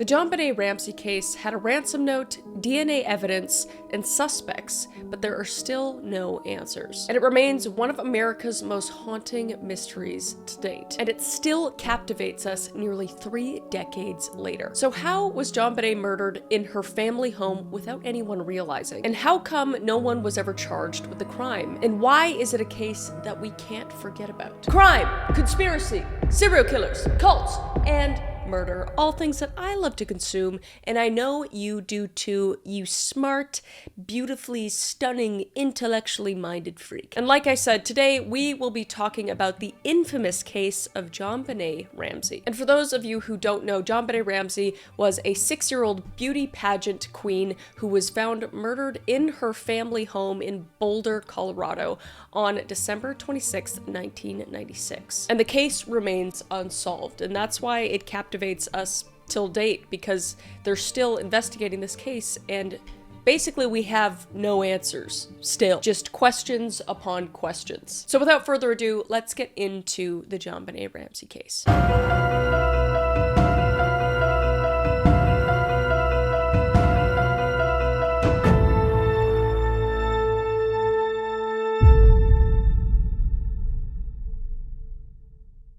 The Jonbenet Ramsey case had a ransom note, DNA evidence, and suspects, but there are still no answers. And it remains one of America's most haunting mysteries to date. And it still captivates us nearly 3 decades later. So how was Jonbenet murdered in her family home without anyone realizing? And how come no one was ever charged with the crime? And why is it a case that we can't forget about? Crime, conspiracy, serial killers, cults, and murder, all things that I love to consume, and I know you do too, you smart, beautifully stunning, intellectually minded freak. And like I said, today we will be talking about the infamous case of Jonbenet Ramsey. And for those of you who don't know, Jonbenet Ramsey was a 6-year-old beauty pageant queen who was found murdered in her family home in Boulder, Colorado on December 26, 1996. And the case remains unsolved, and that's why it captivates us till date, because they're still investigating this case, and basically we have no answers still, just questions upon questions. So without further ado, let's get into the Jonbenet Ramsey case.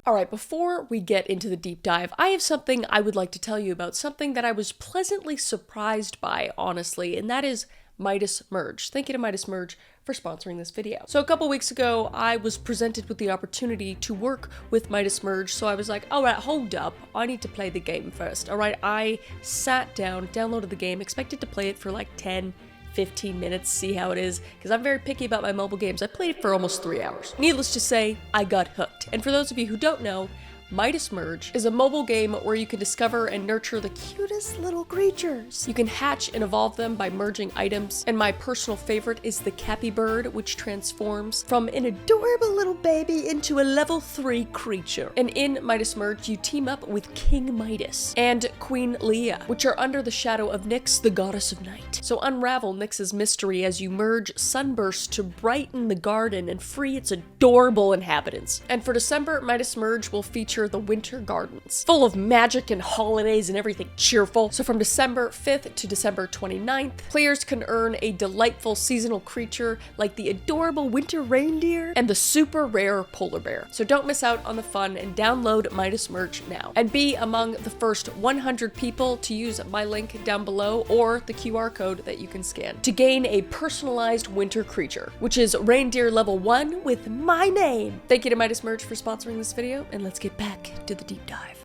Alright, before we get into the deep dive, I have something I would like to tell you about, something that I was pleasantly surprised by, honestly, and that is Midas Merge. Thank you to Midas Merge for sponsoring this video. So a couple weeks ago, I was presented with the opportunity to work with Midas Merge, so I was like, alright, hold up, I need to play the game first. Alright, I sat down, downloaded the game, expected to play it for like 10-15 minutes, see how it is, because I'm very picky about my mobile games. I played it for almost 3 hours. Needless to say, I got hooked. And for those of you who don't know, Midas Merge is a mobile game where you can discover and nurture the cutest little creatures. You can hatch and evolve them by merging items, and my personal favorite is the Cappy Bird, which transforms from an adorable little baby into a level 3 creature. And in Midas Merge, you team up with King Midas and Queen Leah, which are under the shadow of Nyx, the goddess of night. So unravel Nyx's mystery as you merge Sunburst to brighten the garden and free its adorable inhabitants. And for December, Midas Merge will feature the Winter Gardens, full of magic and holidays and everything cheerful. So from December 5th to December 29th, players can earn a delightful seasonal creature like the adorable winter reindeer and the super rare polar bear. So don't miss out on the fun and download Midas Merge now. And be among the first 100 people to use my link down below or the QR code that you can scan to gain a personalized winter creature, which is reindeer level 1 with my name. Thank you to Midas Merge for sponsoring this video, and let's get back to the deep dive.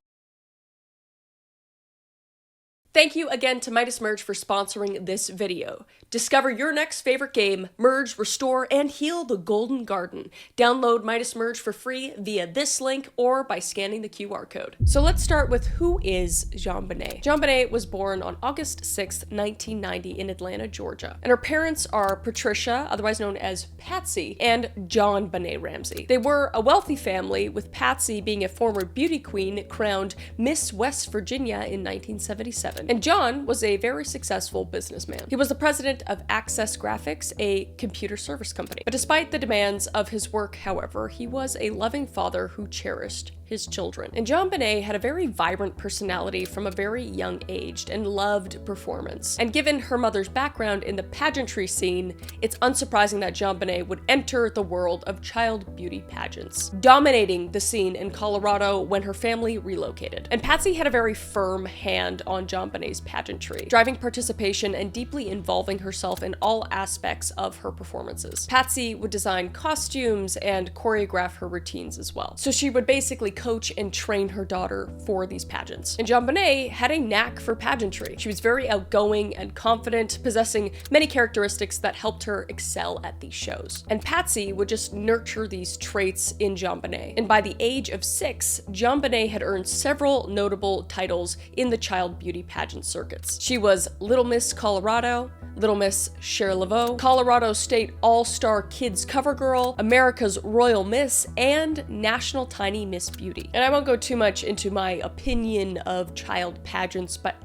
Thank you again to Midas Merge for sponsoring this video. Discover your next favorite game, merge, restore, and heal the Golden Garden. Download Midas Merge for free via this link or by scanning the QR code. So let's start with who is Jonbenet. Jonbenet was born on August 6, 1990 in Atlanta, Georgia. And her parents are Patricia, otherwise known as Patsy, and Jonbenet Ramsey. They were a wealthy family, with Patsy being a former beauty queen crowned Miss West Virginia in 1977. And John was a very successful businessman. He was the president of Access Graphics, a computer service company. But despite the demands of his work, however, he was a loving father who cherished his children. And Jonbenet had a very vibrant personality from a very young age and loved performance. And given her mother's background in the pageantry scene, it's unsurprising that Jonbenet would enter the world of child beauty pageants, dominating the scene in Colorado when her family relocated. And Patsy had a very firm hand on Jonbenet's pageantry, driving participation and deeply involving herself in all aspects of her performances. Patsy would design costumes and choreograph her routines as well. So she would basically coach and train her daughter for these pageants. And Jonbenet had a knack for pageantry. She was very outgoing and confident, possessing many characteristics that helped her excel at these shows. And Patsy would just nurture these traits in Jonbenet. And by the age of 6, Jonbenet had earned several notable titles in the child beauty pageant circuits. She was Little Miss Colorado, Little Miss Cher Laveau, Colorado State All-Star Kids Cover Girl, America's Royal Miss, and National Tiny Miss Beauty. And I won't go too much into my opinion of child pageants, but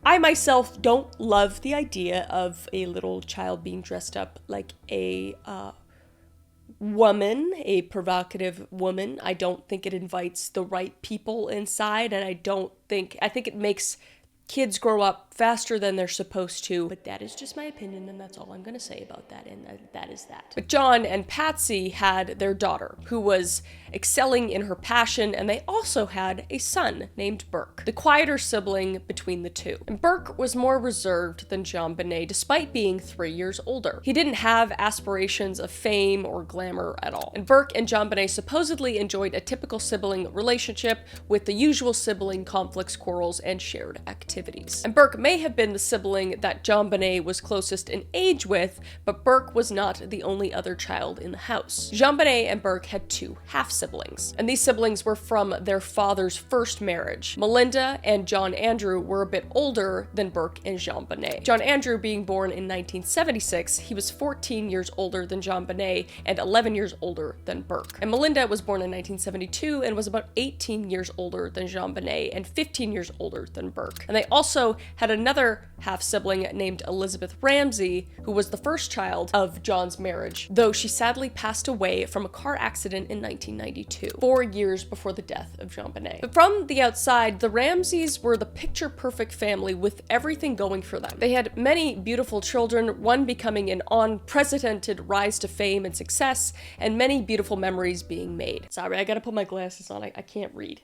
I myself don't love the idea of a little child being dressed up like a woman, a provocative woman. I don't think it invites the right people inside, and I think it makes kids grow up faster than they're supposed to, but that is just my opinion, and that's all I'm gonna say about that, and that is that. But John and Patsy had their daughter, who was excelling in her passion, and they also had a son named Burke, the quieter sibling between the two. And Burke was more reserved than Jonbenet, despite being 3 years older. He didn't have aspirations of fame or glamour at all. And Burke and Jonbenet supposedly enjoyed a typical sibling relationship with the usual sibling conflicts, quarrels, and shared activities. And Burke may have been the sibling that Jonbenet was closest in age with, but Burke was not the only other child in the house. Jonbenet and Burke had 2 half-siblings, and these siblings were from their father's first marriage. Melinda and John Andrew were a bit older than Burke and Jonbenet. John Andrew being born in 1976, he was 14 years older than Jonbenet and 11 years older than Burke. And Melinda was born in 1972 and was about 18 years older than Jonbenet and 15 years older than Burke. And they also had another half-sibling named Elizabeth Ramsey, who was the first child of John's marriage, though she sadly passed away from a car accident in 1992, 4 years before the death of Jonbenet. But from the outside, the Ramseys were the picture-perfect family with everything going for them. They had many beautiful children, one becoming an unprecedented rise to fame and success, and many beautiful memories being made. Sorry, I gotta put my glasses on. I can't read.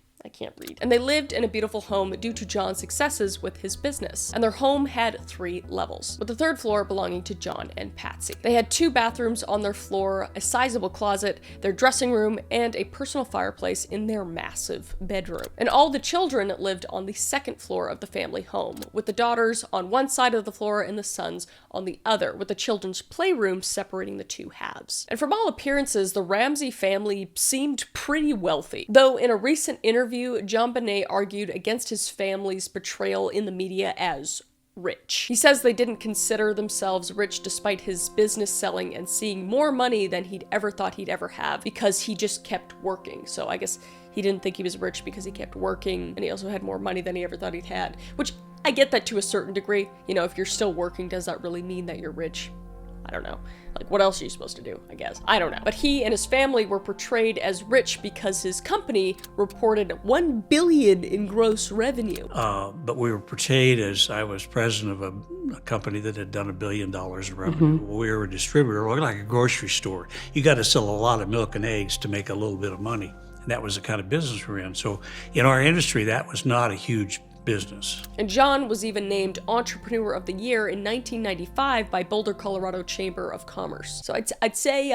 And they lived in a beautiful home due to John's successes with his business. And their home had 3 levels, with the 3rd floor belonging to John and Patsy. They had 2 bathrooms on their floor, a sizable closet, their dressing room, and a personal fireplace in their massive bedroom. And all the children lived on the 2nd floor of the family home, with the daughters on one side of the floor and the sons on the other, with the children's playroom separating the 2 halves. And from all appearances, the Ramsey family seemed pretty wealthy. Though in a recent interview, Jonbenet argued against his family's portrayal in the media as rich. He says they didn't consider themselves rich despite his business selling and seeing more money than he'd ever thought he'd ever have because he just kept working. So I guess he didn't think he was rich because he kept working, and he also had more money than he ever thought he'd had, which I get that to a certain degree. You know, if you're still working, does that really mean that you're rich? I don't know. Like, what else are you supposed to do, I guess? I don't know. But he and his family were portrayed as rich because his company reported $1 billion in gross revenue. But we were portrayed as I was president of a company that had done $1 billion in revenue. Mm-hmm. We were a distributor, we're like a grocery store. You got to sell a lot of milk and eggs to make a little bit of money. And that was the kind of business we're in. So in our industry, that was not a huge business. And John was even named Entrepreneur of the Year in 1995 by Boulder, Colorado Chamber of Commerce. So I'd say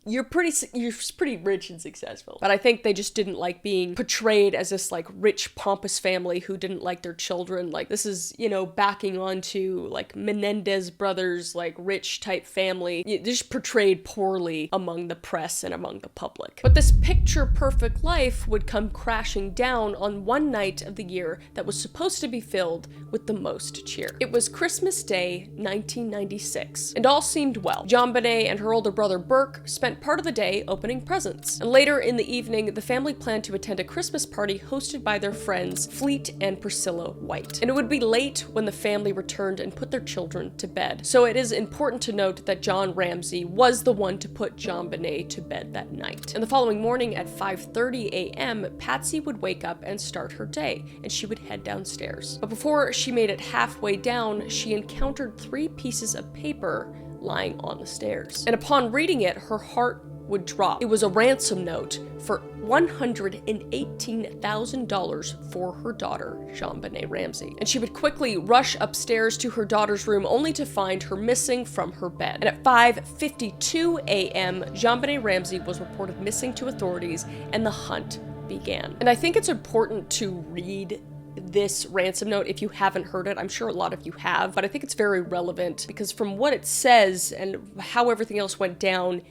you're pretty rich and successful. But I think they just didn't like being portrayed as this like rich, pompous family who didn't like their children. Like, this is, you know, backing onto like Menendez brothers, like rich type family. They're just portrayed poorly among the press and among the public. But this picture perfect life would come crashing down on one night of the year that was supposed to be filled with the most cheer. It was Christmas Day, 1996, and all seemed well. Jonbenet and her older brother Burke spent part of the day opening presents. And later in the evening, the family planned to attend a Christmas party hosted by their friends Fleet and Priscilla White. And it would be late when the family returned and put their children to bed. So it is important to note that John Ramsey was the one to put Jonbenet to bed that night. And the following morning at 5:30 a.m., Patsy would wake up and start her day, and she would head downstairs. But before she made it halfway down, she encountered 3 pieces of paper lying on the stairs. And upon reading it, her heart would drop. It was a ransom note for $118,000 for her daughter, Jonbenet Ramsey. And she would quickly rush upstairs to her daughter's room only to find her missing from her bed. And at 5:52 a.m., Jonbenet Ramsey was reported missing to authorities, and the hunt began. And I think it's important to read this ransom note if you haven't heard it. I'm sure a lot of you have, but I think it's very relevant because from what it says and how everything else went down,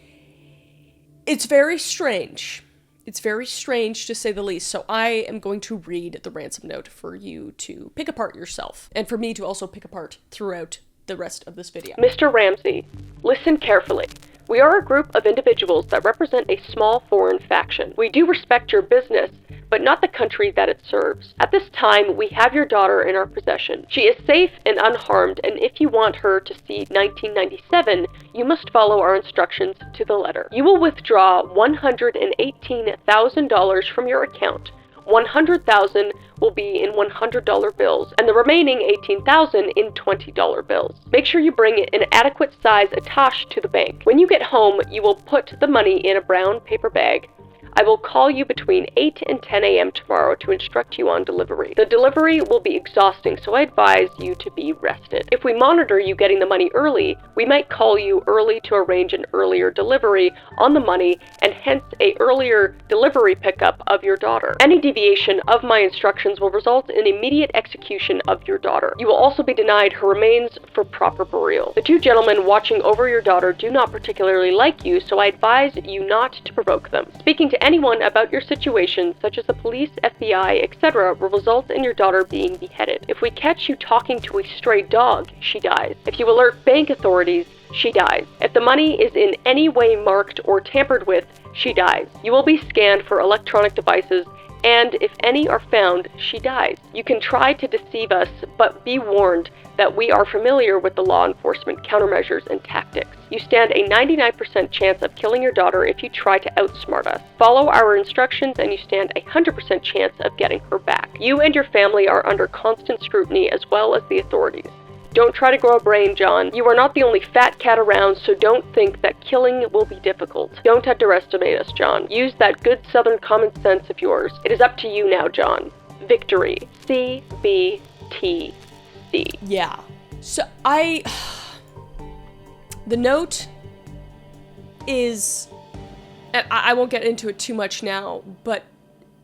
it's very strange. It's very strange to say the least. So I am going to read the ransom note for you to pick apart yourself, and for me to also pick apart throughout the rest of this video. Mr. Ramsey, listen carefully. We are a group of individuals that represent a small foreign faction. We do respect your business, but not the country that it serves. At this time, we have your daughter in our possession. She is safe and unharmed, and if you want her to see 1997, you must follow our instructions to the letter. You will withdraw $118,000 from your account. $100,000 will be in $100 bills, and the remaining $18,000 in $20 bills. Make sure you bring an adequate size attache to the bank. When you get home, you will put the money in a brown paper bag. I will call you between 8 and 10 a.m. tomorrow to instruct you on delivery. The delivery will be exhausting, so I advise you to be rested. If we monitor you getting the money early, we might call you early to arrange an earlier delivery on the money and hence a earlier delivery pickup of your daughter. Any deviation of my instructions will result in immediate execution of your daughter. You will also be denied her remains for proper burial. The two gentlemen watching over your daughter do not particularly like you, so I advise you not to provoke them. Speaking to anyone about your situation, such as the police, FBI, etc., will result in your daughter being beheaded. If we catch you talking to a stray dog, she dies. If you alert bank authorities, she dies. If the money is in any way marked or tampered with, she dies. You will be scanned for electronic devices, and if any are found, she dies. You can try to deceive us, but be warned that we are familiar with the law enforcement countermeasures and tactics. You stand a 99% chance of killing your daughter if you try to outsmart us. Follow our instructions and you stand a 100% chance of getting her back. You and your family are under constant scrutiny as well as the authorities. Don't try to grow a brain, John. You are not the only fat cat around, so don't think that killing will be difficult. Don't underestimate us, John. Use that good southern common sense of yours. It is up to you now, John. Victory. CBTC. Yeah. So the note is, and I won't get into it too much now, but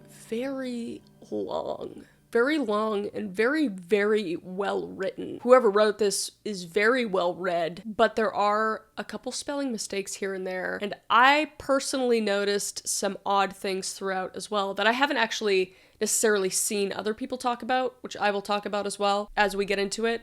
very long. Very long and very, very well written. Whoever wrote this is very well read, but there are a couple spelling mistakes here and there. And I personally noticed some odd things throughout as well that I haven't actually necessarily seen other people talk about, which I will talk about as well as we get into it.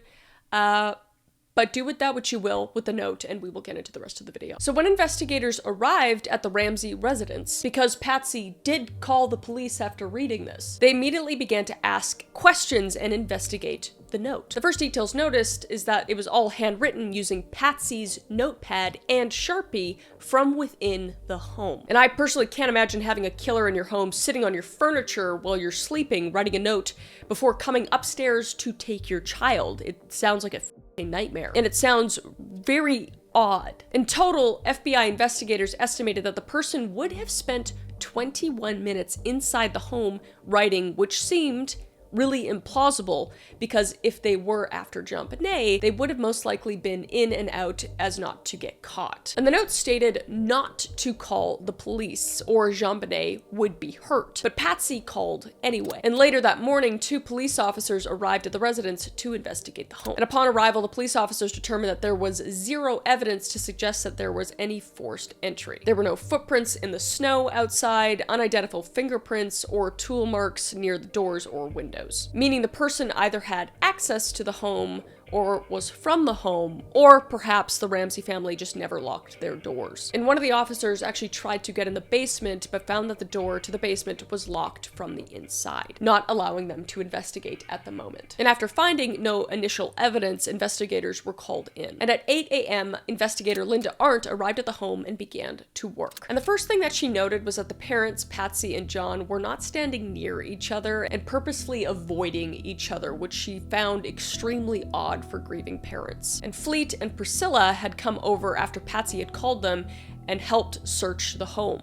But do with that what you will with the note, and we will get into the rest of the video. So when investigators arrived at the Ramsey residence, because Patsy did call the police after reading this, they immediately began to ask questions and investigate the note. The first details noticed is that it was all handwritten using Patsy's notepad and Sharpie from within the home. And I personally can't imagine having a killer in your home sitting on your furniture while you're sleeping, writing a note before coming upstairs to take your child. It sounds like a nightmare. And it sounds very odd. In total, FBI investigators estimated that the person would have spent 21 minutes inside the home writing, which seemed really implausible, because if they were after Jonbenet, they would have most likely been in and out as not to get caught. And the note stated not to call the police or Jonbenet would be hurt, but Patsy called anyway. And later that morning, 2 police officers arrived at the residence to investigate the home. And upon arrival, the police officers determined that there was zero evidence to suggest that there was any forced entry. There were no footprints in the snow outside, unidentified fingerprints, or tool marks near the doors or windows. Meaning the person either had access to the home or was from the home, or perhaps the Ramsey family just never locked their doors. And one of the officers actually tried to get in the basement, but found that the door to the basement was locked from the inside, not allowing them to investigate at the moment. And after finding no initial evidence, investigators were called in. And at 8 a.m., investigator Linda Arndt arrived at the home and began to work. And the first thing that she noted was that the parents, Patsy and John, were not standing near each other and purposely avoiding each other, which she found extremely odd for grieving parents. And Fleet and Priscilla had come over after Patsy had called them and helped search the home.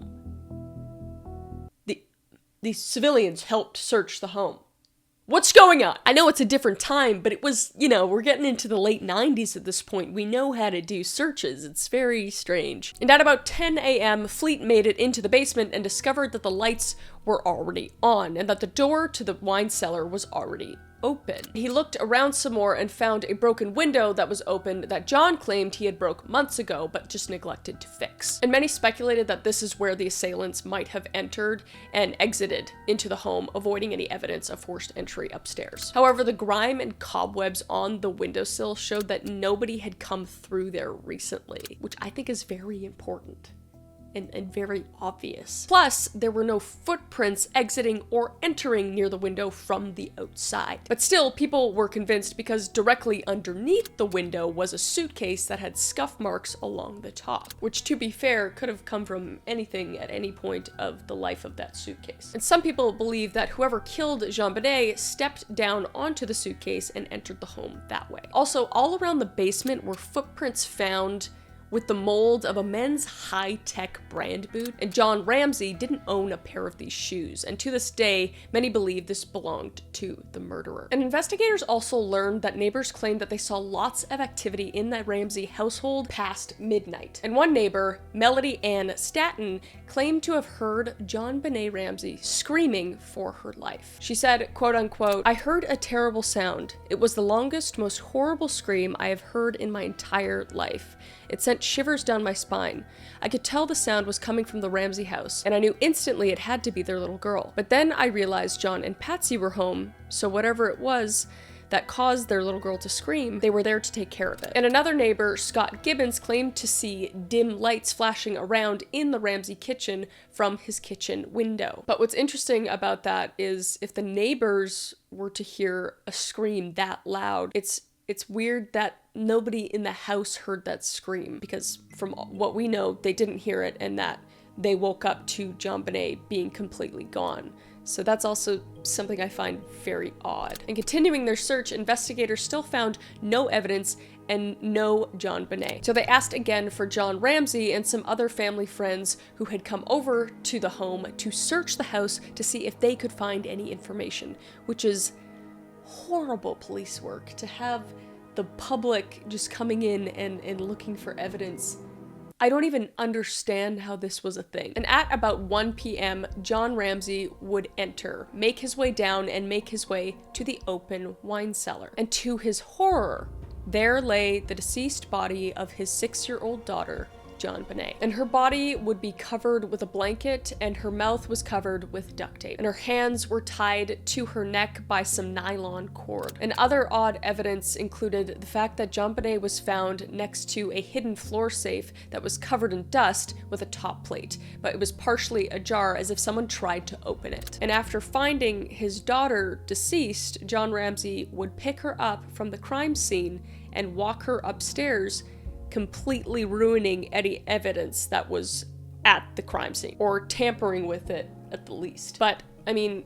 The civilians helped search the home. What's going on? I know it's a different time, but it was, we're getting into the late 90s at this point. We know how to do searches. It's very strange. And at about 10 a.m., Fleet made it into the basement and discovered that the lights were already on and that the door to the wine cellar was already open. He looked around some more and found a broken window that was open that John claimed he had broke months ago but just neglected to fix. And many speculated that this is where the assailants might have entered and exited into the home, avoiding any evidence of forced entry upstairs. However, the grime and cobwebs on the windowsill showed that nobody had come through there recently, which I think is very important. and very obvious. Plus, there were no footprints exiting or entering near the window from the outside. But still, people were convinced because directly underneath the window was a suitcase that had scuff marks along the top, which, to be fair, could have come from anything at any point of the life of that suitcase. And some people believe that whoever killed Jonbenet stepped down onto the suitcase and entered the home that way. Also, all around the basement were footprints found with the mold of a men's high-tech brand boot, and John Ramsey didn't own a pair of these shoes, and to this day, many believe this belonged to the murderer. And investigators also learned that neighbors claimed that they saw lots of activity in the Ramsey household past midnight. And one neighbor, Melody Ann Statton, claimed to have heard Jonbenet Ramsey screaming for her life. She said, quote unquote, "I heard a terrible sound. It was the longest, most horrible scream I have heard in my entire life. It sent shivers down my spine. I could tell the sound was coming from the Ramsey house, and I knew instantly it had to be their little girl. But then I realized John and Patsy were home, so whatever it was that caused their little girl to scream, they were there to take care of it." And another neighbor, Scott Gibbons, claimed to see dim lights flashing around in the Ramsey kitchen from his kitchen window. But what's interesting about that is if the neighbors were to hear a scream that loud, it's weird that nobody in the house heard that scream, because from what we know, they didn't hear it, and that they woke up to Jonbenet being completely gone. So that's also something I find very odd. And continuing their search, investigators still found no evidence and no Jonbenet. So they asked again for John Ramsey and some other family friends who had come over to the home to search the house to see if they could find any information, which is horrible police work, to have the public just coming in and looking for evidence. I don't even understand how this was a thing. And at about 1 p.m., John Ramsey would enter, make his way down, and make his way to the open wine cellar. And to his horror, there lay the deceased body of his 6-year-old daughter, Jonbenet. And her body would be covered with a blanket, and her mouth was covered with duct tape. And her hands were tied to her neck by some nylon cord. And other odd evidence included the fact that Jonbenet was found next to a hidden floor safe that was covered in dust with a top plate, but it was partially ajar as if someone tried to open it. And after finding his daughter deceased, John Ramsey would pick her up from the crime scene and walk her upstairs, completely ruining any evidence that was at the crime scene, or tampering with it at the least. But, I mean,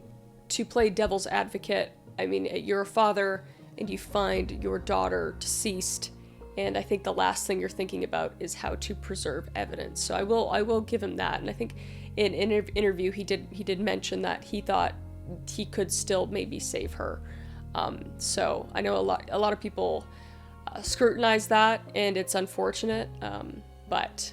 to play devil's advocate, I mean, you're a father and you find your daughter deceased, and I think the last thing you're thinking about is how to preserve evidence. So I will give him that. And I think in an interview he did mention that he thought he could still maybe save her. So I know a lot of people scrutinize that, and it's unfortunate, but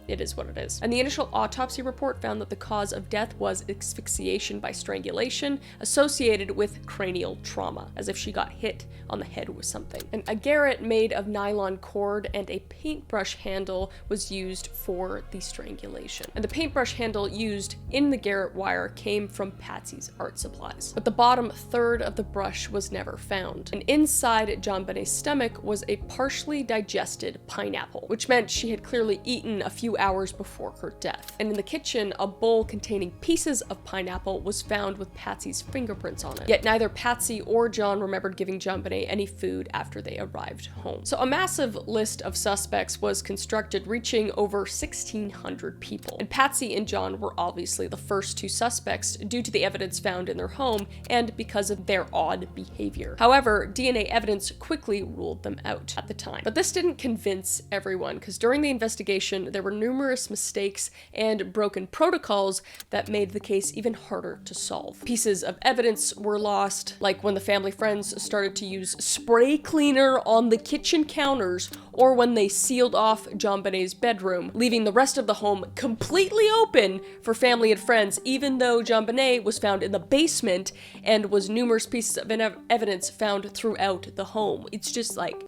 it is what it is. And the initial autopsy report found that the cause of death was asphyxiation by strangulation associated with cranial trauma, as if she got hit on the head with something. And a garrote made of nylon cord and a paintbrush handle was used for the strangulation. And the paintbrush handle used in the garrote wire came from Patsy's art supplies. But the bottom third of the brush was never found. And inside Jonbenet's stomach was a partially digested pineapple, which meant she had clearly eaten a few hours before her death. And in the kitchen, a bowl containing pieces of pineapple was found with Patsy's fingerprints on it. Yet neither Patsy or John remembered giving Jonbenet any food after they arrived home. So a massive list of suspects was constructed, reaching over 1,600 people. And Patsy and John were obviously the first two suspects due to the evidence found in their home and because of their odd behavior. However, DNA evidence quickly ruled them out at the time. But this didn't convince everyone, because during the investigation, there were numerous mistakes and broken protocols that made the case even harder to solve. Pieces of evidence were lost, like when the family friends started to use spray cleaner on the kitchen counters, or when they sealed off Jonbenet's bedroom, leaving the rest of the home completely open for family and friends, even though Jonbenet was found in the basement and was numerous pieces of evidence found throughout the home. It's just like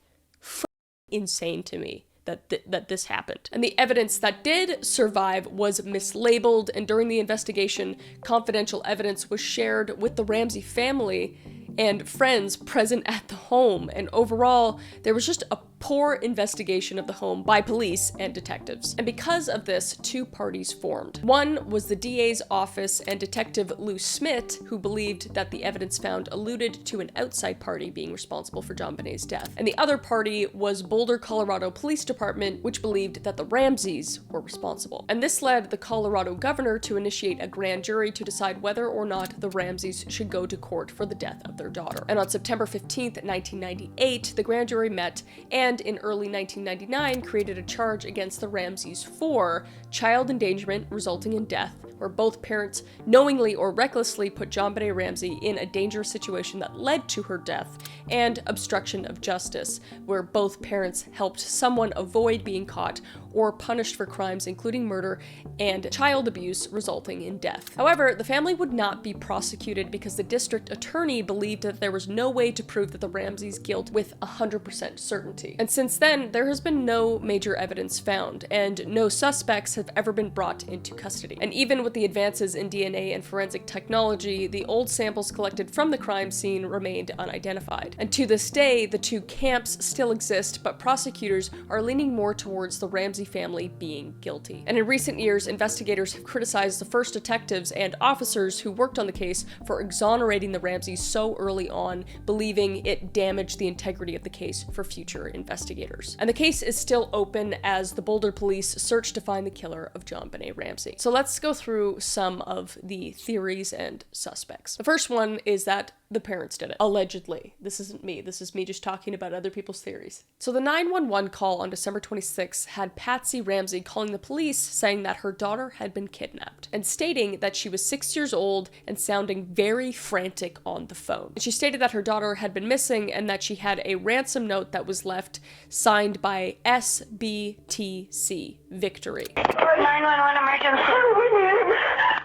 insane to me that this happened. And the evidence that did survive was mislabeled, and during the investigation, confidential evidence was shared with the Ramsey family and friends present at the home, and overall, there was just a poor investigation of the home by police and detectives. And because of this, two parties formed. One was the DA's office and Detective Lou Smith, who believed that the evidence found alluded to an outside party being responsible for Jonbenet's death. And the other party was Boulder, Colorado Police Department, which believed that the Ramseys were responsible. And this led the Colorado governor to initiate a grand jury to decide whether or not the Ramseys should go to court for the death of their daughter. And on September 15th, 1998, the grand jury met and in early 1999 created a charge against the Ramseys for child endangerment resulting in death, where both parents knowingly or recklessly put Jonbenet Ramsey in a dangerous situation that led to her death, and obstruction of justice, where both parents helped someone avoid being caught or punished for crimes including murder and child abuse resulting in death. However, the family would not be prosecuted because the district attorney believed that there was no way to prove that the Ramseys' guilt with 100% certainty. And since then, there has been no major evidence found, and no suspects have ever been brought into custody. And even with the advances in DNA and forensic technology, the old samples collected from the crime scene remained unidentified. And to this day, the two camps still exist, but prosecutors are leaning more towards the Ramsey family being guilty. And in recent years, investigators have criticized the first detectives and officers who worked on the case for exonerating the Ramseys so early on, believing it damaged the integrity of the case for future investigators. And the case is still open as the Boulder police search to find the killer of Jonbenet Ramsey. So let's go through some of the theories and suspects. The first one is that the parents did it. Allegedly. This isn't me. This is me just talking about other people's theories. So the 911 call on December 26 had Patsy Ramsey calling the police saying that her daughter had been kidnapped and stating that she was 6 years old and sounding very frantic on the phone. And she stated that her daughter had been missing and that she had a ransom note that was left signed by SBTC Victory. 911 emergency.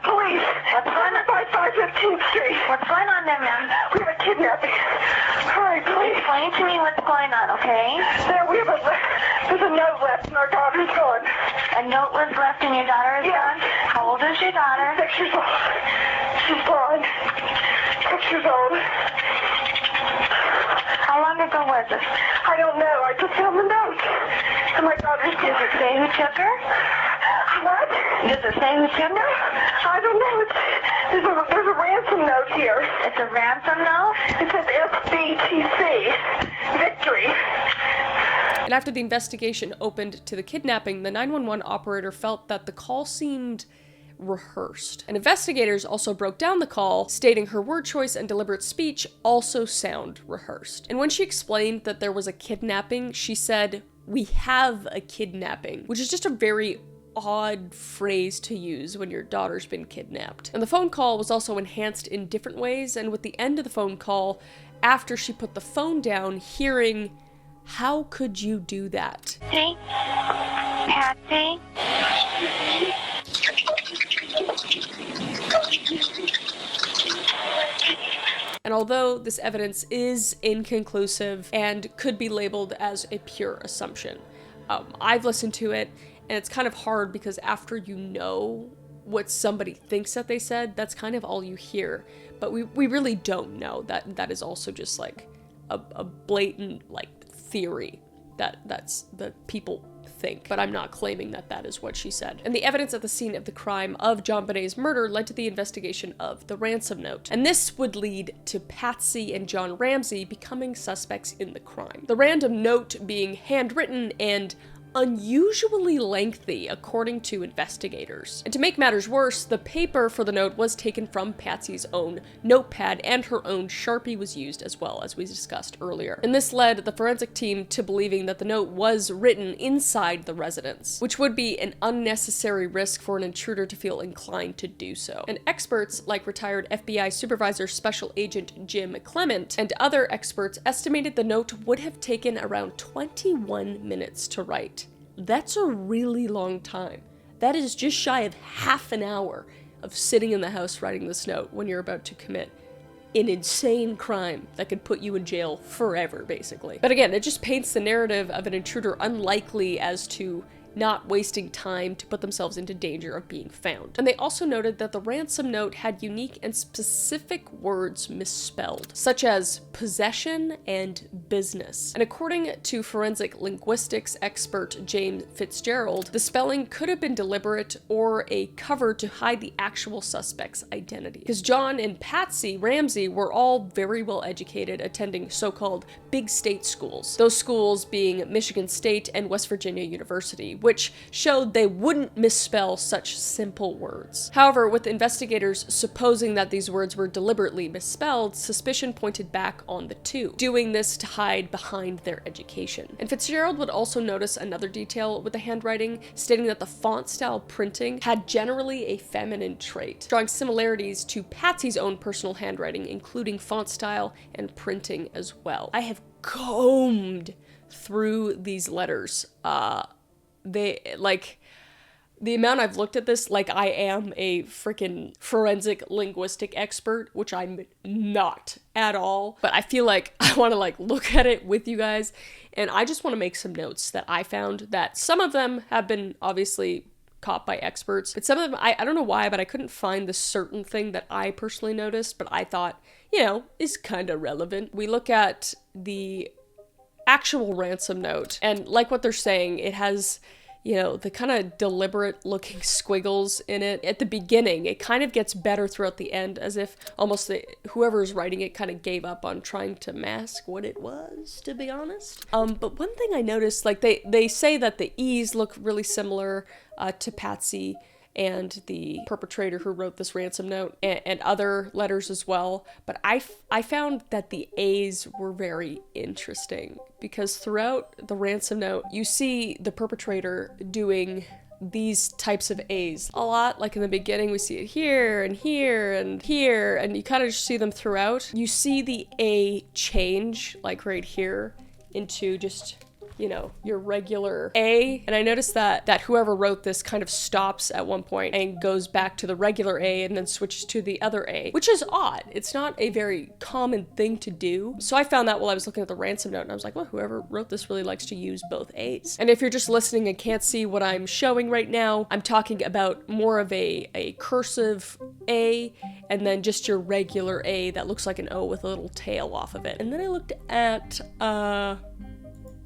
Police. What's going on? 515th Street. What's going on there, ma'am? We have a kidnapping. Hurry, please. Explain to me what's going on, okay? There's a note left and our daughter's gone. A note was left and your daughter is gone? How old is your daughter? 6 years old. She's gone. 6 years old. How long ago was this? I don't know. I just found the note. And my daughter's gone. Does it say who took her? What? Does it say who took her? I don't know. There's a ransom note here. It's a ransom note? It says SBTC Victory. And after the investigation opened to the kidnapping, the 911 operator felt that the call seemed rehearsed. And investigators also broke down the call, stating her word choice and deliberate speech also sound rehearsed. And when she explained that there was a kidnapping, she said, "We have a kidnapping," which is just a very odd phrase to use when your daughter's been kidnapped. And the phone call was also enhanced in different ways, and with the end of the phone call, after she put the phone down, hearing, "How could you do that?" Patsy? Patsy? And although this evidence is inconclusive and could be labeled as a pure assumption, I've listened to it, and it's kind of hard because after you know what somebody thinks that they said, that's kind of all you hear. But we really don't know. That is also just like a blatant like theory that people think, but I'm not claiming that that is what she said. And the evidence at the scene of the crime of Jonbenet's murder led to the investigation of the ransom note. And this would lead to Patsy and John Ramsey becoming suspects in the crime. The random note being handwritten and unusually lengthy, according to investigators. And to make matters worse, the paper for the note was taken from Patsy's own notepad, and her own Sharpie was used as well, as we discussed earlier. And this led the forensic team to believing that the note was written inside the residence, which would be an unnecessary risk for an intruder to feel inclined to do so. And experts like retired FBI Supervisor Special Agent Jim Clement and other experts estimated the note would have taken around 21 minutes to write. That's a really long time. That is just shy of half an hour of sitting in the house writing this note when you're about to commit an insane crime that could put you in jail forever, basically. But again, it just paints the narrative of an intruder unlikely as to not wasting time to put themselves into danger of being found. And they also noted that the ransom note had unique and specific words misspelled, such as possession and business. And according to forensic linguistics expert James Fitzgerald, the spelling could have been deliberate or a cover to hide the actual suspect's identity. Because John and Patsy Ramsey were all very well educated, attending so-called big state schools. Those schools being Michigan State and West Virginia University, which showed they wouldn't misspell such simple words. However, with investigators supposing that these words were deliberately misspelled, suspicion pointed back on the two, doing this to hide behind their education. And Fitzgerald would also notice another detail with the handwriting, stating that the font style printing had generally a feminine trait, drawing similarities to Patsy's own personal handwriting, including font style and printing as well. I have combed through these letters. The amount I've looked at this, like I am a freaking forensic linguistic expert, which I'm not at all, but I feel like I want to look at it with you guys, and I just want to make some notes that I found, that some of them have been obviously caught by experts, but some of them, I don't know why, but I couldn't find the certain thing that I personally noticed, but I thought, is kind of relevant. We look at the actual ransom note, and like what they're saying, it has, the kind of deliberate looking squiggles in it. At the beginning, it kind of gets better throughout the end, as if almost whoever's writing it kind of gave up on trying to mask what it was, to be honest. But one thing I noticed, they say that the E's look really similar to Patsy and the perpetrator who wrote this ransom note, and other letters as well. But I found that the A's were very interesting, because throughout the ransom note, you see the perpetrator doing these types of A's a lot. Like in the beginning, we see it here and here and here, and you kind of just see them throughout. You see the A change, like right here, into just your regular A. And I noticed that whoever wrote this kind of stops at one point and goes back to the regular A and then switches to the other A, which is odd. It's not a very common thing to do. So I found that while I was looking at the ransom note, and I was like, well, whoever wrote this really likes to use both A's. And if you're just listening and can't see what I'm showing right now, I'm talking about more of a cursive A, and then just your regular A that looks like an O with a little tail off of it. And then I looked at,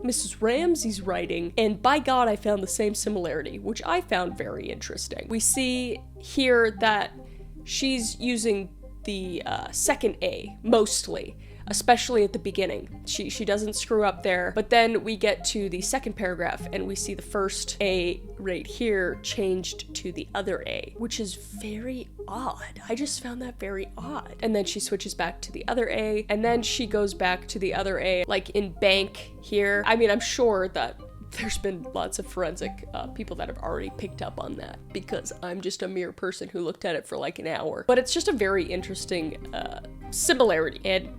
Mrs. Ramsey's writing, and by God, I found the same similarity, which I found very interesting. We see here that she's using the second A, mostly, especially at the beginning. She doesn't screw up there, but then we get to the second paragraph, and we see the first A right here changed to the other A, which is very odd. I just found that very odd. And then she switches back to the other A, and then she goes back to the other A, like in bank here. I mean, I'm sure that there's been lots of forensic people that have already picked up on that, because I'm just a mere person who looked at it for like an hour. But it's just a very interesting similarity, and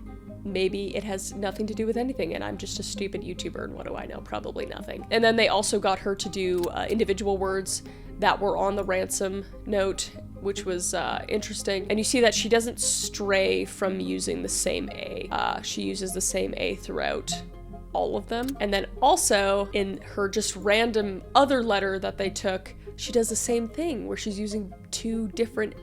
maybe it has nothing to do with anything, and I'm just a stupid YouTuber, and what do I know? Probably nothing. And then they also got her to do individual words that were on the ransom note, which was interesting. And you see that she doesn't stray from using the same A. She uses the same A throughout all of them. And then also in her just random other letter that they took, she does the same thing where she's using two different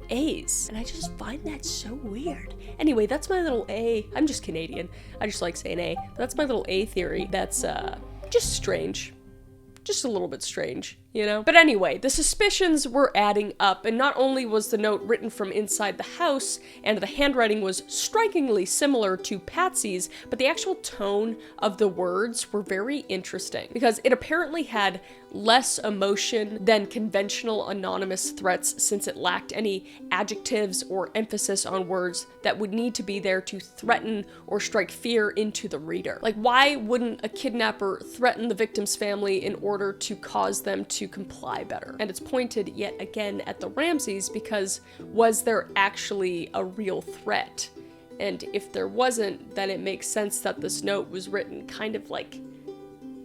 A's. And I just find that so weird. Anyway, that's my little A. I'm just Canadian. I just like saying A. But that's my little A theory. That's just strange. Just a little bit strange, But anyway, the suspicions were adding up, and not only was the note written from inside the house, and the handwriting was strikingly similar to Patsy's, but the actual tone of the words were very interesting, because it apparently had less emotion than conventional anonymous threats, since it lacked any adjectives or emphasis on words that would need to be there to threaten or strike fear into the reader. Like, why wouldn't a kidnapper threaten the victim's family in order to cause them to comply better? And it's pointed yet again at the Ramseys, because was there actually a real threat? And if there wasn't, then it makes sense that this note was written kind of like,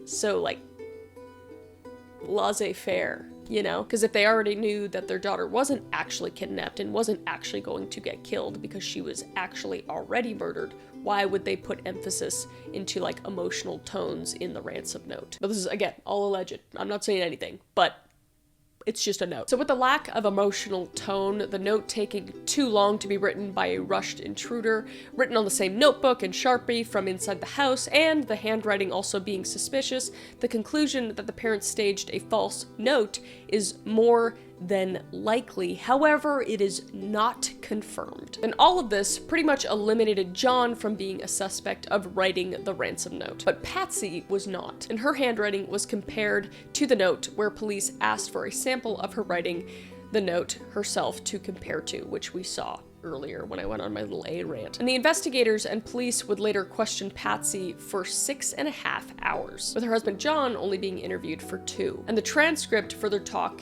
so like, laissez-faire, you know? Because if they already knew that their daughter wasn't actually kidnapped and wasn't actually going to get killed because she was actually already murdered, why would they put emphasis into like emotional tones in the ransom note? But this is, again, all alleged. I'm not saying anything, but it's just a note. So with the lack of emotional tone, the note taking too long to be written by a rushed intruder, written on the same notebook and Sharpie from inside the house, and the handwriting also being suspicious, the conclusion that the parents staged a false note is more than likely. However, it is not confirmed. And all of this pretty much eliminated John from being a suspect of writing the ransom note. But Patsy was not, and her handwriting was compared to the note, where police asked for a sample of her writing the note herself to compare to, which we saw earlier when I went on my little A rant. And the investigators and police would later question Patsy for 6.5 hours, with her husband John only being interviewed for 2. And the transcript for their talk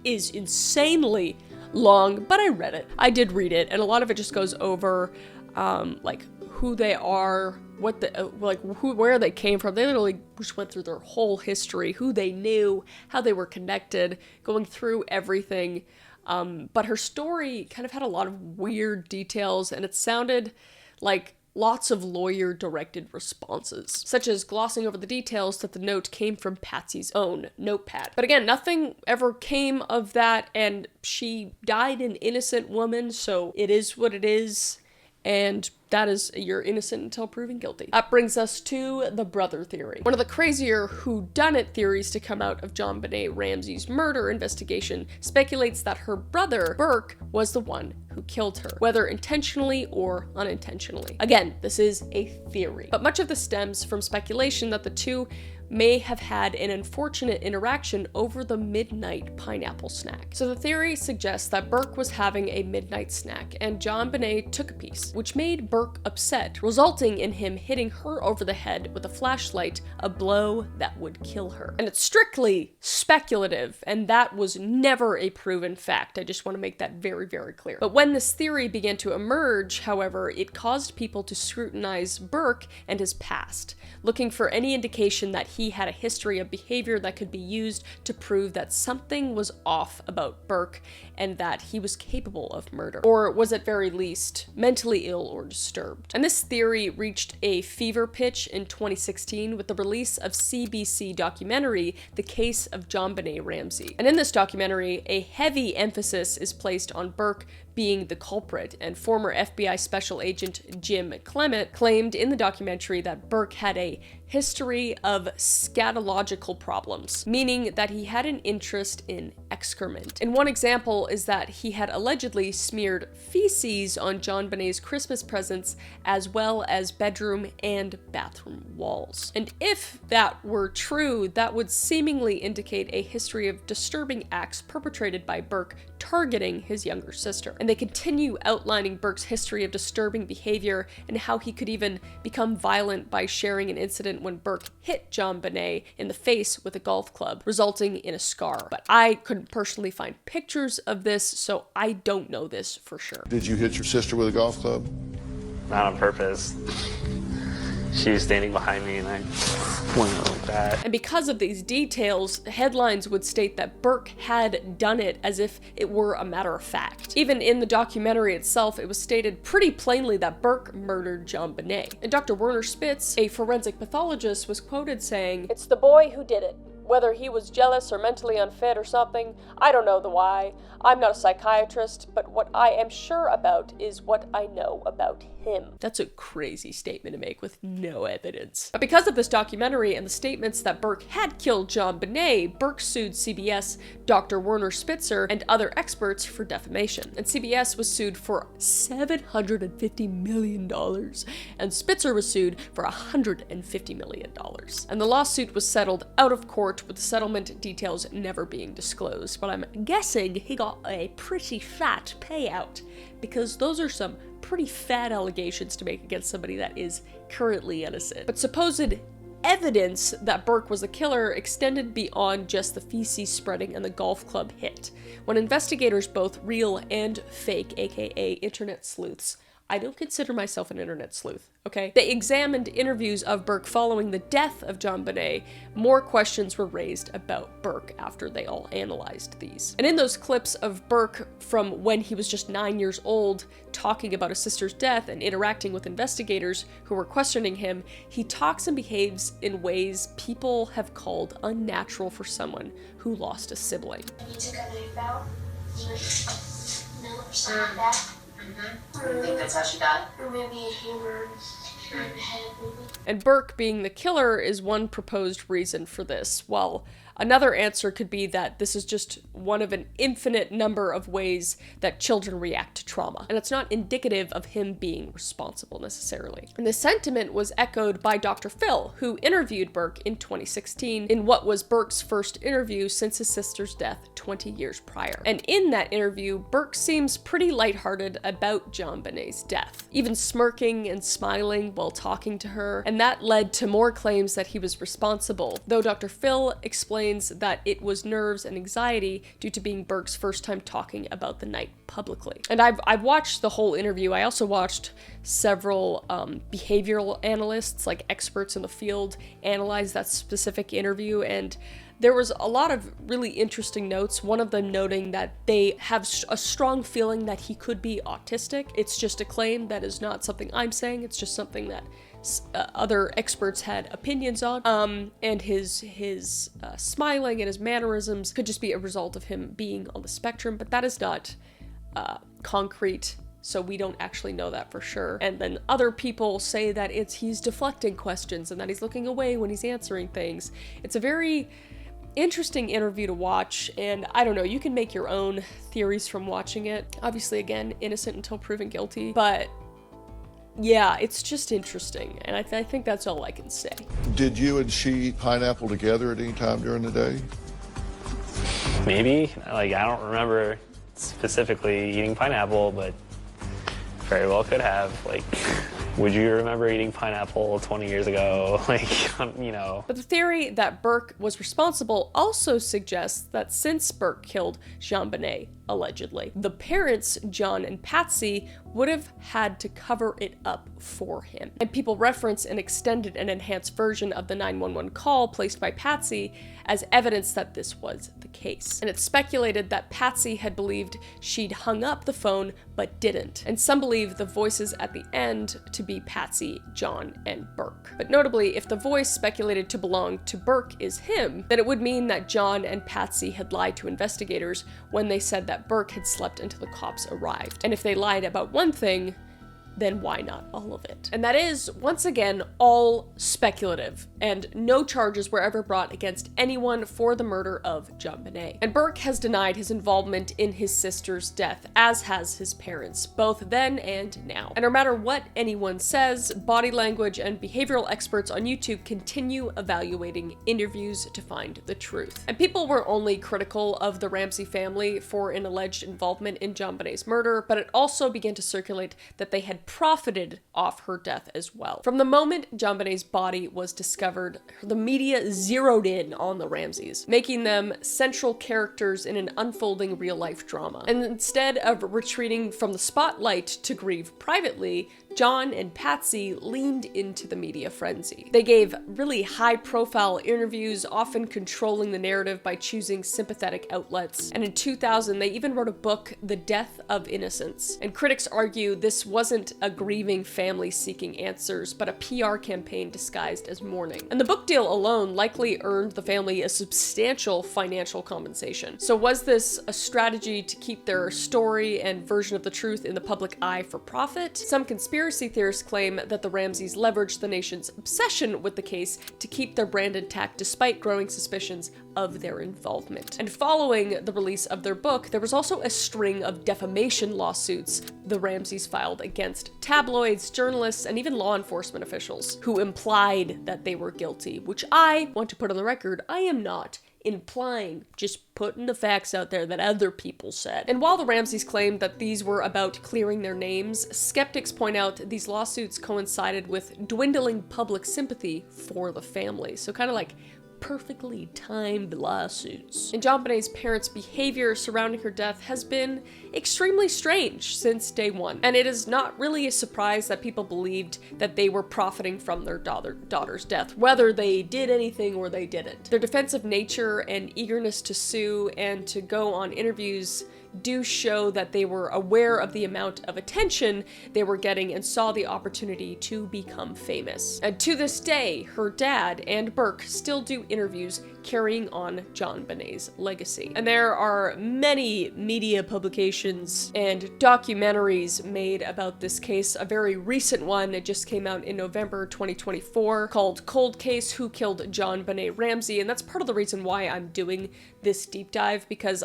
is insanely long, but I read it. I did read it, and a lot of it just goes over like who they are, what the where they came from. They literally just went through their whole history, who they knew, how they were connected, going through everything. But her story kind of had a lot of weird details, and it sounded like lots of lawyer-directed responses, such as glossing over the details that the note came from Patsy's own notepad. But again, nothing ever came of that, and she died an innocent woman, so it is what it is, and that is, you're innocent until proven guilty. That brings us to the brother theory. One of the crazier whodunit theories to come out of Jonbenet Ramsey's murder investigation speculates that her brother, Burke, was the one who killed her, whether intentionally or unintentionally. Again, this is a theory, but much of this stems from speculation that the two may have had an unfortunate interaction over the midnight pineapple snack. So the theory suggests that Burke was having a midnight snack and Jonbenet took a piece, which made Burke upset, resulting in him hitting her over the head with a flashlight, a blow that would kill her. And it's strictly speculative, and that was never a proven fact. I just want to make that very, very clear. But when this theory began to emerge, however, it caused people to scrutinize Burke and his past, looking for any indication that he had a history of behavior that could be used to prove that something was off about Burke and that he was capable of murder, or was at very least mentally ill or disturbed. And this theory reached a fever pitch in 2016 with the release of CBC documentary, The Case of Jonbenet Ramsey. And in this documentary, a heavy emphasis is placed on Burke being the culprit, and former FBI Special Agent Jim Clement claimed in the documentary that Burke had a history of scatological problems, meaning that he had an interest in excrement. And one example is that he had allegedly smeared feces on Jonbenet's Christmas presents as well as bedroom and bathroom walls. And if that were true, that would seemingly indicate a history of disturbing acts perpetrated by Burke targeting his younger sister. And they continue outlining Burke's history of disturbing behavior and how he could even become violent by sharing an incident when Burke hit Jonbenet in the face with a golf club, resulting in a scar. But I couldn't personally find pictures of this, so I don't know this for sure. Did you hit your sister with a golf club? Not on purpose. She was standing behind me and I went like that. And because of these details, headlines would state that Burke had done it as if it were a matter of fact. Even in the documentary itself, it was stated pretty plainly that Burke murdered Jonbenet. And Dr. Werner Spitz, a forensic pathologist, was quoted saying, "It's the boy who did it. Whether he was jealous or mentally unfit or something, I don't know the why. I'm not a psychiatrist, but what I am sure about is what I know about him." That's a crazy statement to make with no evidence. But because of this documentary and the statements that Burke had killed Jonbenet, Burke sued CBS, Dr. Werner Spitzer, and other experts for defamation. And CBS was sued for $750 million, and Spitzer was sued for $150 million. And the lawsuit was settled out of court, with the settlement details never being disclosed. But I'm guessing he got a pretty fat payout, because those are some pretty fat allegations to make against somebody that is currently innocent. But supposed evidence that Burke was the killer extended beyond just the feces spreading and the golf club hit. When investigators, both real and fake, aka internet sleuths, I don't consider myself an internet sleuth, okay? They examined interviews of Burke following the death of Jonbenet. More questions were raised about Burke after they all analyzed these. And in those clips of Burke from when he was just 9 years old, talking about his sister's death and interacting with investigators who were questioning him, he talks and behaves in ways people have called unnatural for someone who lost a sibling. You took a knife out, no, or something like that. I think that's how she died. Or maybe a hammer in the head, maybe. And Burke being the killer is one proposed reason for this, while another answer could be that this is just one of an infinite number of ways that children react to trauma, and it's not indicative of him being responsible necessarily. And this sentiment was echoed by Dr. Phil, who interviewed Burke in 2016 in what was Burke's first interview since his sister's death 20 years prior. And in that interview, Burke seems pretty lighthearted about Jonbenet's death, even smirking and smiling while talking to her, and that led to more claims that he was responsible, though Dr. Phil explains that it was nerves and anxiety due to being Burke's first time talking about the night publicly. And I've watched the whole interview. I also watched several behavioral analysts, like experts in the field, analyze that specific interview, and there was a lot of really interesting notes, one of them noting that they have a strong feeling that he could be autistic. It's just a claim, that is not something I'm saying, it's just something that other experts had opinions on, and his smiling and his mannerisms could just be a result of him being on the spectrum, but that is not concrete, so we don't actually know that for sure. And then other people say that he's deflecting questions and that he's looking away when he's answering things. It's a very interesting interview to watch, and I don't know, you can make your own theories from watching it. Obviously, again, innocent until proven guilty, but yeah, it's just interesting, and I think that's all I can say. Did you and she eat pineapple together at any time during the day? Maybe. Like, I don't remember specifically eating pineapple, but very well could have. Like, would you remember eating pineapple 20 years ago? Like, you know. But the theory that Burke was responsible also suggests that since Burke killed Jonbenet, allegedly, the parents, John and Patsy, would have had to cover it up for him. And people reference an extended and enhanced version of the 911 call placed by Patsy as evidence that this was the case. And it's speculated that Patsy had believed she'd hung up the phone but didn't. And some believe the voices at the end to be Patsy, John, and Burke. But notably, if the voice speculated to belong to Burke is him, then it would mean that John and Patsy had lied to investigators when they said that Burke had slept until the cops arrived. And if they lied about one thing, then why not all of it? And that is, once again, all speculative, and no charges were ever brought against anyone for the murder of Jonbenet. And Burke has denied his involvement in his sister's death, as has his parents, both then and now. And no matter what anyone says, body language and behavioral experts on YouTube continue evaluating interviews to find the truth. And people were only critical of the Ramsey family for an alleged involvement in Jonbenet's murder, but it also began to circulate that they had profited off her death as well. From the moment Jonbenet's body was discovered, the media zeroed in on the Ramseys, making them central characters in an unfolding real-life drama. And instead of retreating from the spotlight to grieve privately, John and Patsy leaned into the media frenzy. They gave really high-profile interviews, often controlling the narrative by choosing sympathetic outlets. And in 2000, they even wrote a book, The Death of Innocence. And critics argue this wasn't a grieving family seeking answers, but a PR campaign disguised as mourning. And the book deal alone likely earned the family a substantial financial compensation. So was this a strategy to keep their story and version of the truth in the public eye for profit? Some conspiracy theorists claim that the Ramseys leveraged the nation's obsession with the case to keep their brand intact despite growing suspicions of their involvement. And following the release of their book, there was also a string of defamation lawsuits the Ramseys filed against tabloids, journalists, and even law enforcement officials who implied that they were guilty, which I want to put on the record, I am not implying, just putting the facts out there that other people said. And while the Ramseys claimed that these were about clearing their names, skeptics point out these lawsuits coincided with dwindling public sympathy for the family. So kind of like perfectly timed lawsuits. And Jonbenet's parents' behavior surrounding her death has been extremely strange since day one. And it is not really a surprise that people believed that they were profiting from their daughter's death, whether they did anything or they didn't. Their defensive nature and eagerness to sue and to go on interviews do show that they were aware of the amount of attention they were getting and saw the opportunity to become famous. And to this day, her dad and Burke still do interviews carrying on Jonbenet's legacy. And there are many media publications and documentaries made about this case. A very recent one, it just came out in November 2024, called Cold Case: Who Killed Jonbenet Ramsey? And that's part of the reason why I'm doing this deep dive, because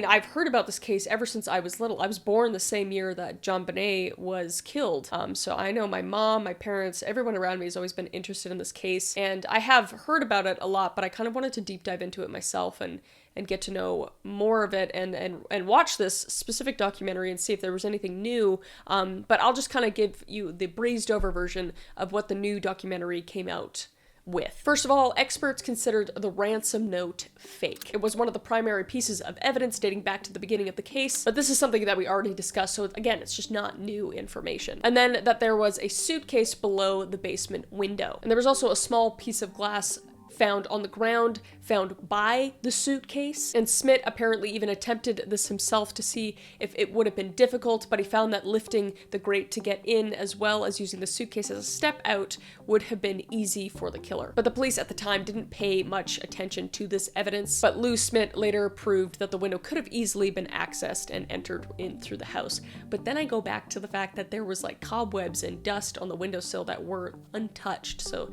I've heard about this case ever since I was little. I was born the same year that Jonbenet was killed. So I know my mom, my parents, everyone around me has always been interested in this case. And I have heard about it a lot, but I kind of wanted to deep dive into it myself and get to know more of it and watch this specific documentary and see if there was anything new. But I'll just kind of give you the breezed over version of what the new documentary came out with. First of all, experts considered the ransom note fake. It was one of the primary pieces of evidence dating back to the beginning of the case, but this is something that we already discussed, so again, it's just not new information. And then that there was a suitcase below the basement window. And there was also a small piece of glass found on the ground, found by the suitcase. And Smith apparently even attempted this himself to see if it would have been difficult, but he found that lifting the grate to get in, as well as using the suitcase as a step out, would have been easy for the killer. But the police at the time didn't pay much attention to this evidence, but Lou Smith later proved that the window could have easily been accessed and entered in through the house. But then I go back to the fact that there was like cobwebs and dust on the windowsill that were untouched, so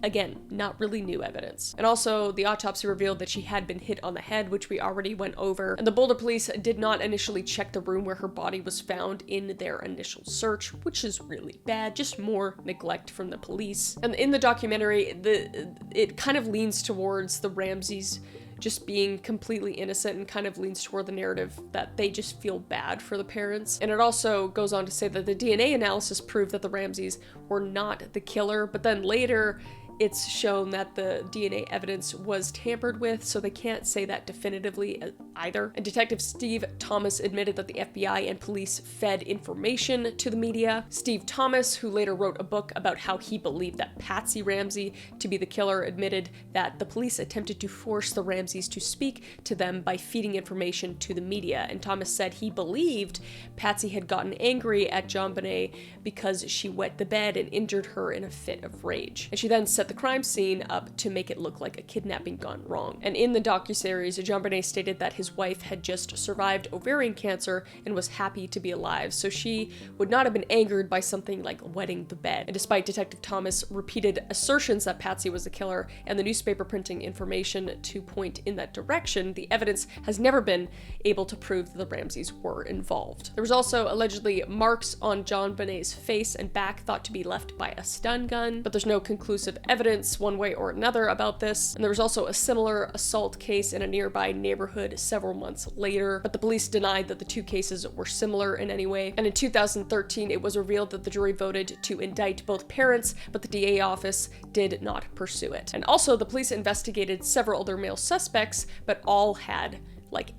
again, not really new evidence. And also, the autopsy revealed that she had been hit on the head, which we already went over. And the Boulder police did not initially check the room where her body was found in their initial search, which is really bad, just more neglect from the police. And in the documentary, it kind of leans towards the Ramseys just being completely innocent and kind of leans toward the narrative that they just feel bad for the parents. And it also goes on to say that the DNA analysis proved that the Ramseys were not the killer, but then later it's shown that the DNA evidence was tampered with, so they can't say that definitively either. And Detective Steve Thomas admitted that the FBI and police fed information to the media. Steve Thomas, who later wrote a book about how he believed that Patsy Ramsey to be the killer, admitted that the police attempted to force the Ramseys to speak to them by feeding information to the media. And Thomas said he believed Patsy had gotten angry at Jonbenet because she wet the bed and injured her in a fit of rage. And she then set the crime scene up to make it look like a kidnapping gone wrong. And in the docuseries, Jonbenet stated that his wife had just survived ovarian cancer and was happy to be alive, so she would not have been angered by something like wetting the bed. And despite Detective Thomas' repeated assertions that Patsy was the killer and the newspaper printing information to point in that direction, the evidence has never been able to prove that the Ramseys were involved. There was also allegedly marks on Jonbenet's face and back thought to be left by a stun gun, but there's no conclusive evidence one way or another about this. And there was also a similar assault case in a nearby neighborhood several months later, but the police denied that the two cases were similar in any way. And in 2013, it was revealed that the jury voted to indict both parents, but the DA office did not pursue it. And also, the police investigated several other male suspects, but all had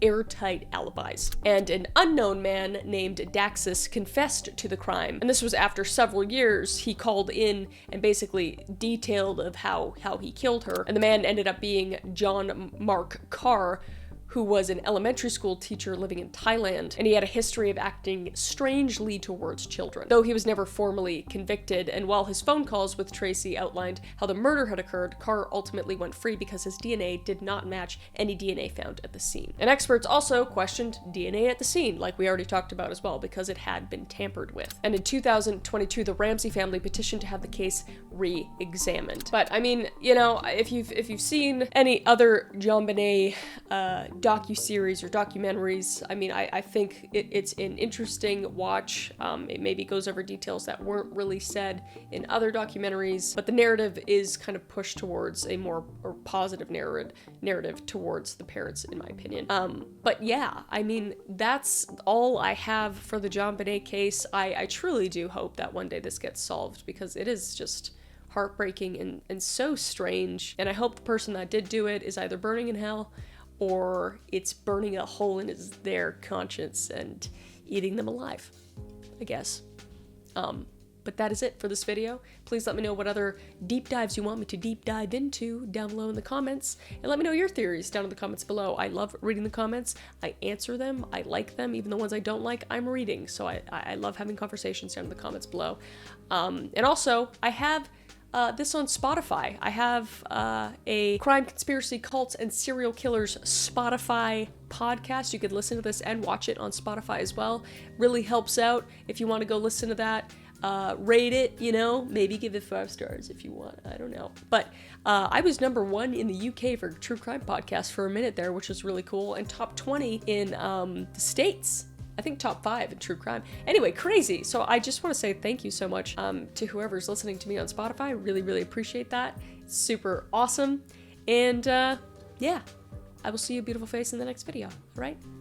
airtight alibis. And an unknown man named Daxus confessed to the crime. And this was after several years. He called in and basically detailed of how he killed her. And the man ended up being John Mark Carr, who was an elementary school teacher living in Thailand, and he had a history of acting strangely towards children, though he was never formally convicted. And while his phone calls with Tracy outlined how the murder had occurred, Carr ultimately went free because his DNA did not match any DNA found at the scene. And experts also questioned DNA at the scene, like we already talked about as well, because it had been tampered with. And in 2022, the Ramsey family petitioned to have the case re-examined. But I mean, you know, if you've seen any other Jonbenet docuseries or documentaries, I mean, I think it's an interesting watch. It maybe goes over details that weren't really said in other documentaries, but the narrative is kind of pushed towards a more positive narrative towards the parents, in my opinion. But yeah, I mean, that's all I have for the Jonbenet case. I truly do hope that one day this gets solved, because it is just heartbreaking and so strange. And I hope the person that did do it is either burning in hell or it's burning a hole in their conscience and eating them alive, I guess. But that is it for this video. Please let me know what other deep dives you want me to deep dive into down below in the comments. And let me know your theories down in the comments below. I love reading the comments. I answer them. I like them. Even the ones I don't like, I'm reading. So I love having conversations down in the comments below. And also, I have this on Spotify. I have a crime, conspiracy, cults, and serial killers Spotify podcast. You could listen to this and watch it on Spotify as well. Really helps out if you want to go listen to that. Rate it, maybe give it 5 stars if you want. I don't know. But I was #1 in the UK for true crime podcast for a minute there, which was really cool, and top 20 in the States. I think top 5 in true crime. Anyway, crazy. So I just want to say thank you so much to whoever's listening to me on Spotify. I really, really appreciate that. It's super awesome. And yeah, I will see you, beautiful face, in the next video. All right?